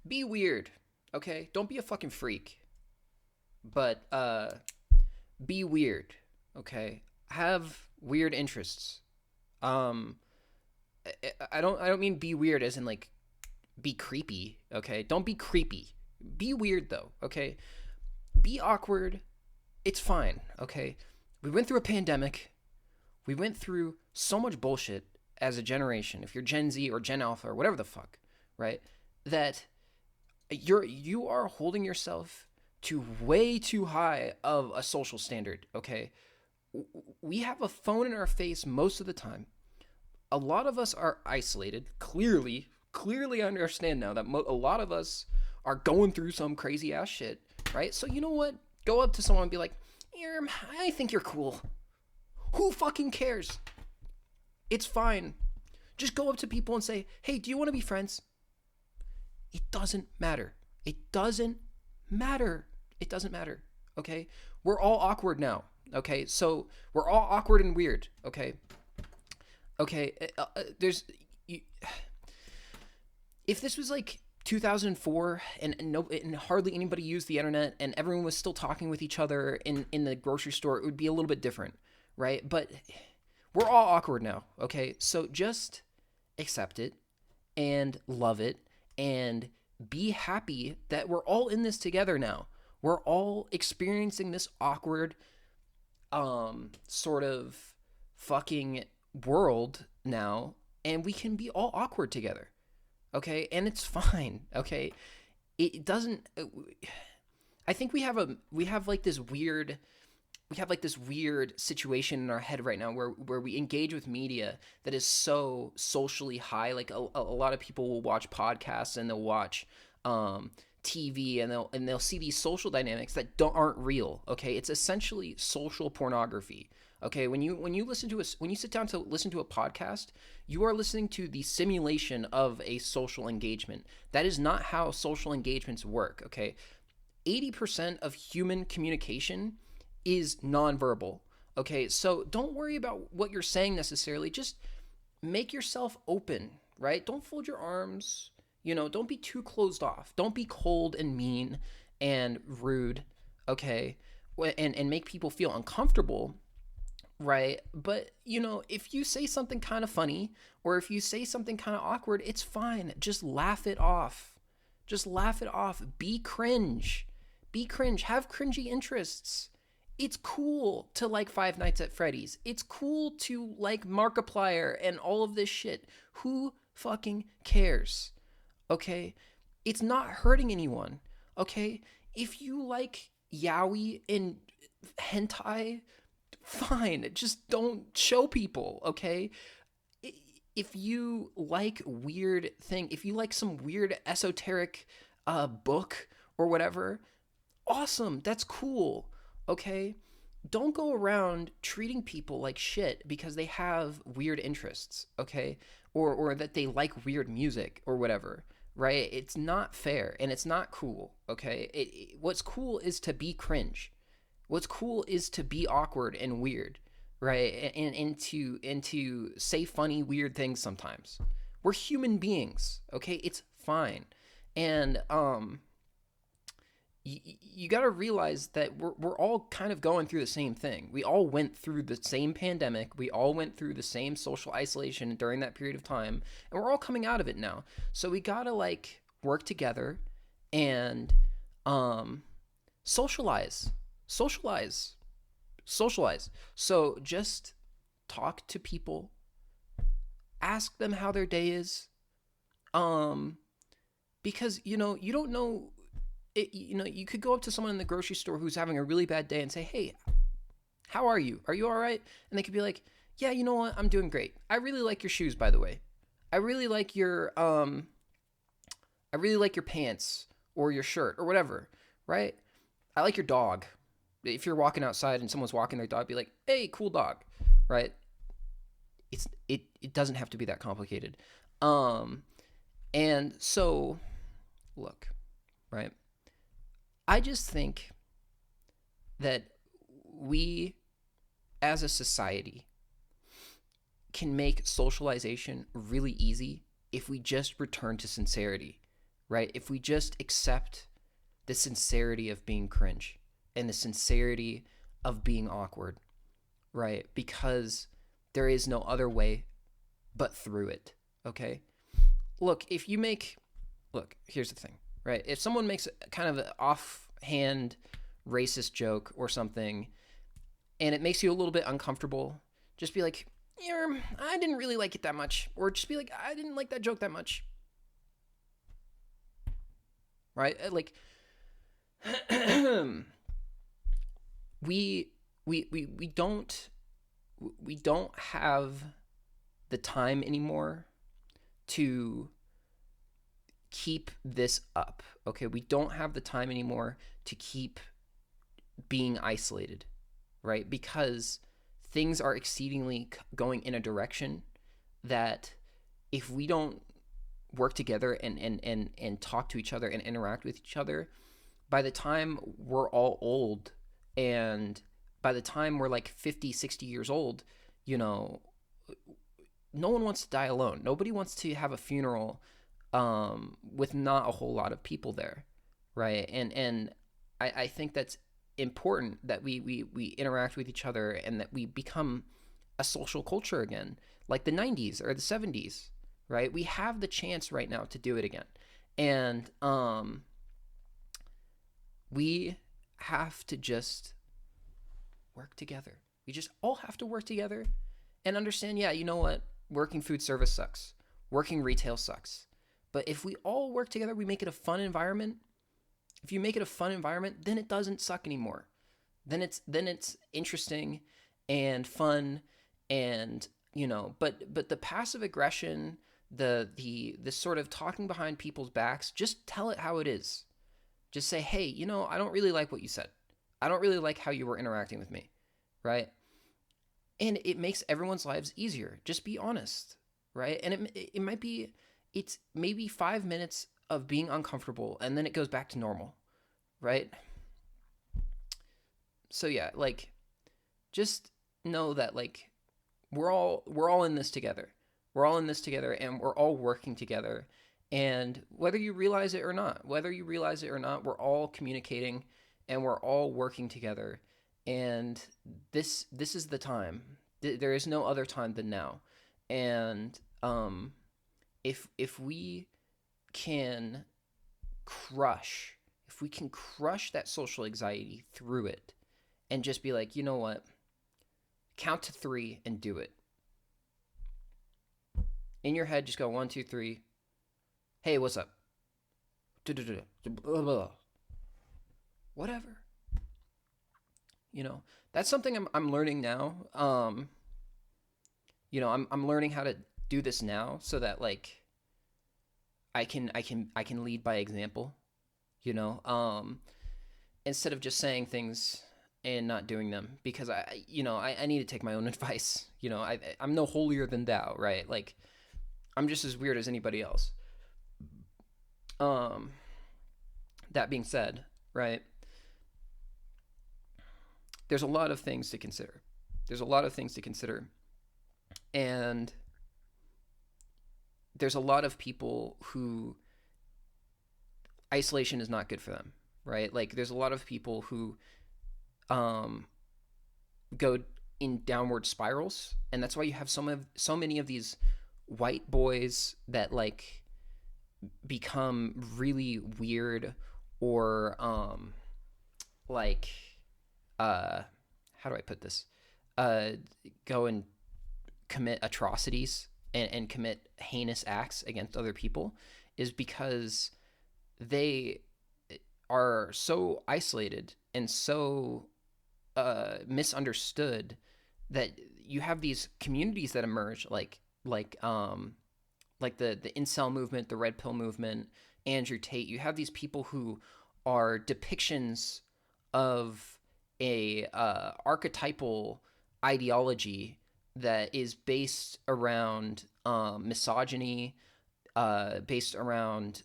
Be weird, okay? Don't be a fucking freak, but be weird, okay? Have weird interests. Um, I don't mean be weird as in like be creepy, okay? Don't be creepy. Be weird though, okay? Be awkward. It's fine, okay? We went through a pandemic. We went through so much bullshit as a generation. If you're Gen Z or Gen Alpha or whatever the fuck, right? That you are holding yourself to way too high of a social standard, okay? We have a phone in our face most of the time. A lot of us are isolated. Clearly, I understand now that a lot of us are going through some crazy ass shit, right? So you know what? Go up to someone and be like, I think you're cool. Who fucking cares? It's fine. Just go up to people and say, hey, do you want to be friends? It doesn't matter. It doesn't matter. It doesn't matter. Okay? We're all awkward now. Okay? So we're all awkward and weird. Okay? Okay. There's. You, if this was like 2004 and hardly anybody used the internet and everyone was still talking with each other in the grocery store, it would be a little bit different, right? But we're all awkward now, okay? So just accept it and love it and be happy that we're all in this together now. We're all experiencing this awkward sort of fucking world now, and we can be all awkward together, okay? And it's fine, okay? It doesn't I think we have like this weird situation in our head right now where we engage with media that is so socially high. Like a lot of people will watch podcasts and they'll watch TV and they'll see these social dynamics that aren't real. Okay, it's essentially social pornography. Okay, when you sit down to listen to a podcast, you are listening to the simulation of a social engagement. That is not how social engagements work. Okay, 80% of human communication is nonverbal. Okay, so don't worry about what you're saying necessarily. Just make yourself open, right? Don't fold your arms. Don't be too closed off. Don't be cold and mean and rude, okay? And make people feel uncomfortable, right? But, if you say something kind of funny or if you say something kind of awkward, it's fine. Just laugh it off. Just laugh it off. Be cringe. Be cringe. Have cringy interests. It's cool to like Five Nights at Freddy's. It's cool to like Markiplier and all of this shit. Who fucking cares? Okay? It's not hurting anyone. Okay? If you like yaoi and hentai, fine. Just don't show people, okay? If you like if you like some weird esoteric book or whatever, awesome. That's cool. Okay? Don't go around treating people like shit because they have weird interests, okay? Or that they like weird music or whatever, right? It's not fair and it's not cool, okay? What's cool is to be cringe. What's cool is to be awkward and weird, right? And to say funny, weird things sometimes. We're human beings, okay? It's fine. And you got to realize that we're all kind of going through the same thing. We all went through the same pandemic. We all went through the same social isolation during that period of time, and we're all coming out of it now. So we got to like work together and socialize. Socialize. Socialize. So just talk to people, ask them how their day is. Because you don't know you could go up to someone in the grocery store who's having a really bad day and say, hey, how are you? Are you all right? And they could be like, yeah, you know what? I'm doing great. I really like your shoes, by the way. I really like your pants or your shirt or whatever, right? I like your dog. If you're walking outside and someone's walking their dog, be like, hey, cool dog, right? It doesn't have to be that complicated. And so look, right? I just think that we as a society can make socialization really easy if we just return to sincerity, right? If we just accept the sincerity of being cringe and the sincerity of being awkward, right? Because there is no other way but through it, okay? Look, here's the thing, right? If someone makes kind of an offhand racist joke or something and it makes you a little bit uncomfortable, just be like, yeah, I didn't really like it that much. Or just be like, I didn't like that joke that much. Right? Like, we we don't have the time anymore to keep this up. Okay, we don't have the time anymore to keep being isolated, right? Because things are exceedingly going in a direction that if we don't work together and talk to each other and interact with each other, by the time we're all old and by the time we're like 50, 60 years old, you know, no one wants to die alone. Nobody wants to have a funeral with not a whole lot of people there, right? And I think that's important that we interact with each other and that we become a social culture again, like the 90s or the 70s, right? We have the chance right now to do it again. And we have to just work together. We just all have to work together and understand, yeah, you know what? Working food service sucks. Working retail sucks. But if we all work together, we make it a fun environment. If you make it a fun environment, then it doesn't suck anymore. Then it's interesting and fun and, you know, but the passive aggression, the sort of talking behind people's backs, just tell it how it is. Just say, "Hey, you know, I don't really like what you said. I don't really like how you were interacting with me." Right? And it makes everyone's lives easier. Just be honest, right? And it might be, it's maybe 5 minutes of being uncomfortable and then it goes back to normal, right? So yeah, like, just know that, like, we're all in this together. We're all in this together and we're all working together. And whether you realize it or not, we're all communicating and we're all working together. And this is the time. There is no other time than now. And if we can crush that social anxiety through it and just be like, you know what? Count to 3 and do it. In your head, just go 1, 2, 3. Hey, what's up? Whatever. You know, that's something I'm learning now. You know, I'm learning how to do this now so that, like, I can lead by example. You know, instead of just saying things and not doing them, because I need to take my own advice. You know, I'm no holier than thou, right? Like, I'm just as weird as anybody else. Um, that being said, right? There's a lot of things to consider. There's a lot of things to consider. And there's a lot of people who isolation is not good for them, right? Like, there's a lot of people who um, go in downward spirals, and that's why you have so many of these white boys that, like, become really weird or like how do I put this? Go and commit atrocities and commit heinous acts against other people, is because they are so isolated and so misunderstood that you have these communities that emerge, like the incel movement, the red pill movement, Andrew Tate. You have these people who are depictions of a archetypal ideology that is based around misogyny, based around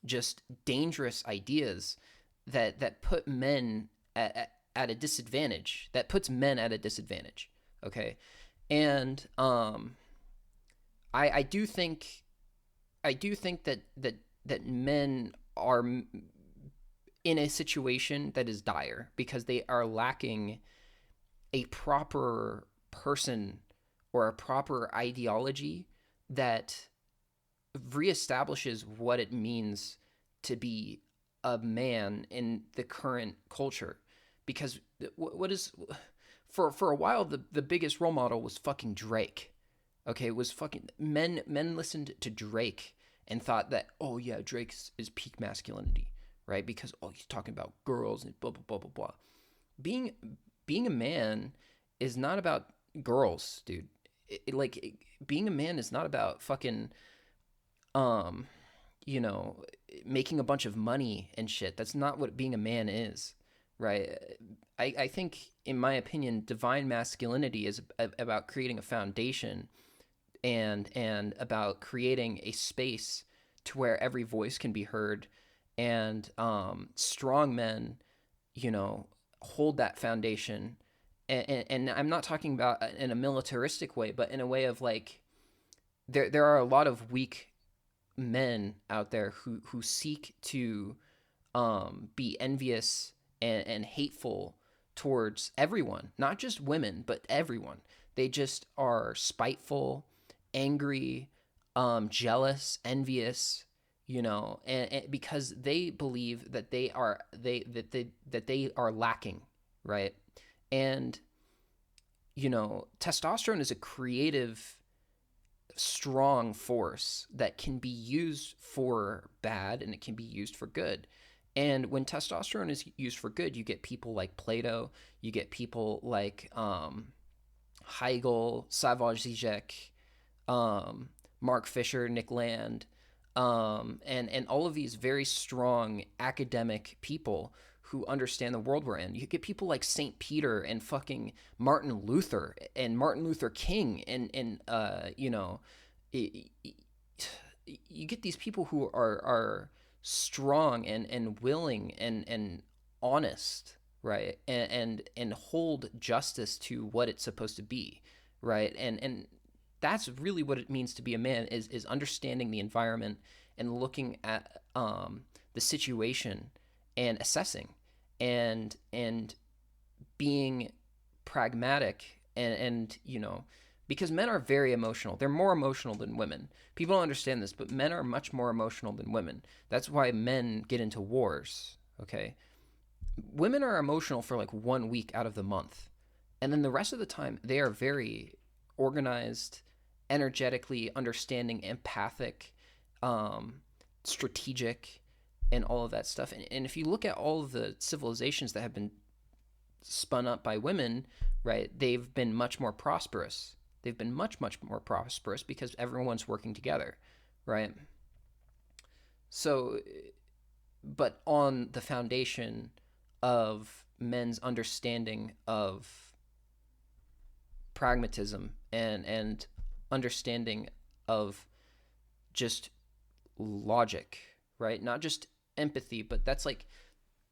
just dangerous ideas that put men at a disadvantage. That puts men at a disadvantage. Okay, and I do think I do think that men are in a situation that is dire because they are lacking a proper person or a proper ideology that reestablishes what it means to be a man in the current culture. Because what is for a while the biggest role model was fucking Drake. Okay, it was fucking men listened to Drake and thought that, oh yeah, Drake is peak masculinity, right? Because oh, he's talking about girls and blah blah blah blah blah. Being being a man is not about girls, dude. Being a man is not about fucking um you know, making a bunch of money and shit. That's not what being a man is, right? I think, in my opinion, divine masculinity is about creating a foundation and about creating a space to where every voice can be heard, and strong men, hold that foundation. And I'm not talking about in a militaristic way, but in a way of like there are a lot of weak men out there who seek to be envious and hateful towards everyone, not just women, but everyone. They just are spiteful, angry, jealous, envious, and because they believe that they are lacking, right? And testosterone is a creative, strong force that can be used for bad and it can be used for good. And when testosterone is used for good, you get people like Plato, you get people like Hegel, Slavoj Žižek, Mark Fisher, Nick Land, and all of these very strong academic people who understand the world we're in. You get people like Saint Peter and fucking Martin Luther and Martin Luther King you get these people who are strong and willing and honest, right? And hold justice to what it's supposed to be, right? And that's really what it means to be a man, is understanding the environment and looking at the situation and assessing and being pragmatic and because men are very emotional. They're more emotional than women. People don't understand this, but men are much more emotional than women. That's why men get into wars, okay? Women are emotional for like 1 week out of the month. And then the rest of the time, they are very organized, energetically understanding, empathic, strategic, and all of that stuff. And if you look at all of the civilizations that have been spun up by women, right, they've been much more prosperous. They've been much, much more prosperous because everyone's working together, right? So, but on the foundation of men's understanding of pragmatism and understanding of just logic, right? Not just empathy, but that's like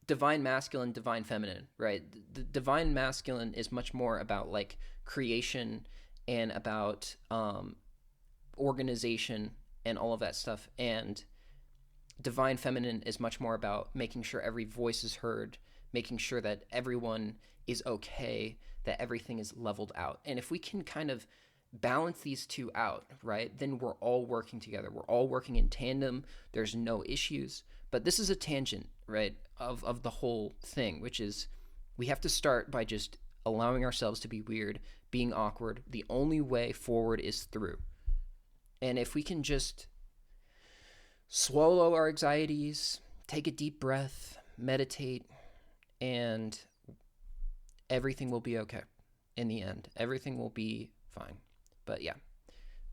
divine masculine, divine feminine, right? The divine masculine is much more about like creation and about organization and all of that stuff. And divine feminine is much more about making sure every voice is heard, making sure that everyone is okay, that everything is leveled out. And if we can kind of balance these two out, right, then we're all working together. We're all working in tandem. There's no issues. But this is a tangent, right, of the whole thing, which is we have to start by just allowing ourselves to be weird, being awkward. The only way forward is through. And if we can just swallow our anxieties, take a deep breath, meditate, and everything will be okay in the end. Everything will be fine. But yeah,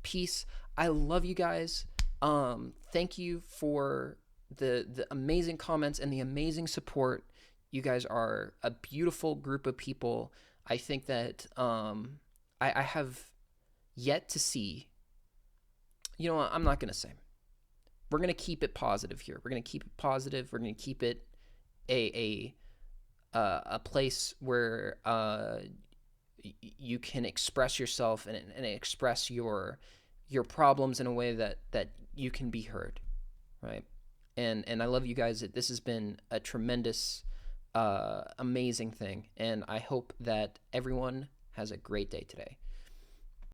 peace. I love you guys. Thank you for the amazing comments and the amazing support. You guys are a beautiful group of people. I think that I have yet to see. You know what? I'm not going to say. We're going to keep it positive here. We're going to keep it positive. We're going to keep it a place where you can express yourself and express your your problems in a way that you can be heard, right? And I love you guys. This has been a tremendous, amazing thing, and I hope that everyone has a great day today.